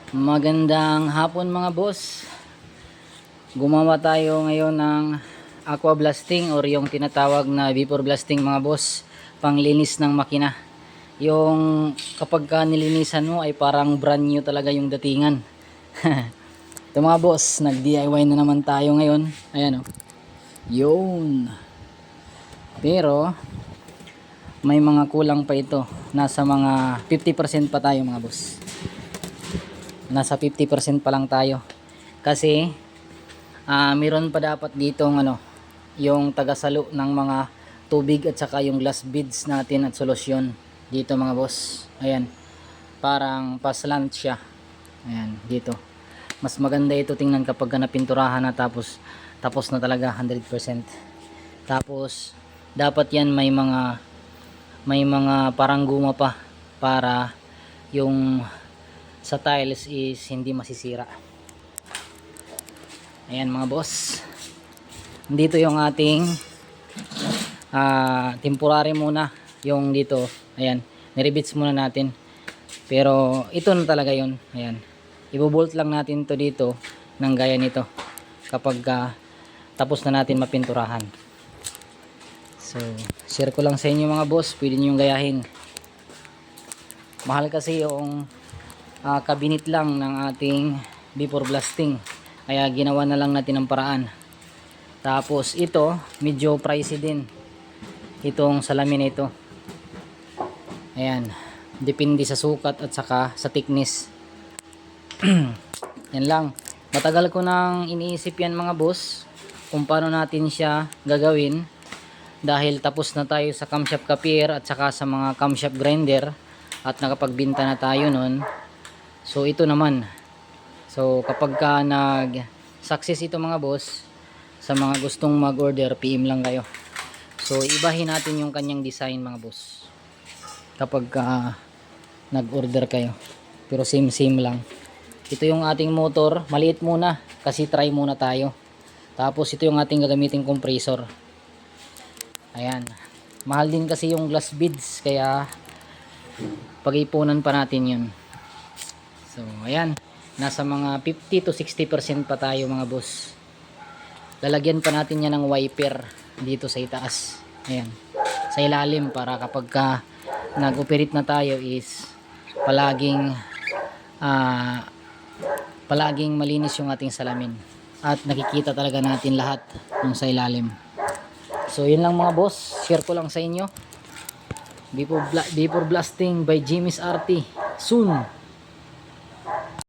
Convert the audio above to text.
Magandang hapon mga boss. Gumawa tayo ngayon ng aqua blasting or yung tinatawag na vapor blasting mga boss, panglinis ng makina. Yung kapag ka nilinisan mo ay parang brand new talaga yung datingan. Ito mga boss, nag DIY na naman tayo ngayon. Ayan o. Yun. Pero may mga kulang pa ito. Nasa mga 50% pa tayo mga boss. Nasa 50% pa lang tayo kasi meron pa dapat ditong yung tagasalo ng mga tubig at saka yung glass beads natin at solusyon dito mga boss. Ayan, parang paslant siya. Ayan, dito mas maganda ito tingnan kapag napinturahan na tapos na talaga 100%. Tapos dapat yan may mga parang guma pa para yung sa tiles is hindi masisira. Ayan mga boss, dito yung ating temporary muna yung dito. Ayan, niribits muna natin, pero ito na talaga yun. Ayan, ibobolt lang natin to dito ng gaya nito kapag tapos na natin mapinturahan. So share ko lang sa inyo mga boss, pwede nyo yung gayahin. Mahal kasi yung cabinet lang ng ating vapor blasting, kaya ginawa na lang natin ang paraan. Tapos ito medyo pricey din itong salamin ito. Ayan, depende sa sukat at saka sa thickness. Yan lang, matagal ko nang iniisip yan mga boss kung paano natin siya gagawin, dahil tapos na tayo sa camshaft copier at saka sa mga camshaft grinder at nakapagbenta na tayo nun. So ito naman, so kapag ka nag success ito mga boss, sa mga gustong mag order PM lang kayo. So ibahin natin yung kanyang design mga boss kapag nag order kayo, pero same lang. Ito yung ating motor, maliit muna kasi try muna tayo. Tapos ito yung ating gagamiting compressor. Ayan, mahal din kasi yung glass beads, kaya pag-ipunan pa natin yun. So ayan, nasa mga 50 to 60% pa tayo mga boss. Lalagyan pa natin yan ng wiper dito sa itaas. Ayan, sa ilalim, para kapag nag-operate na tayo is palaging malinis yung ating salamin at nakikita talaga natin lahat yung sa ilalim. So yun lang mga boss, share ko lang sa inyo. Vapor blasting by Jimmy's RT soon.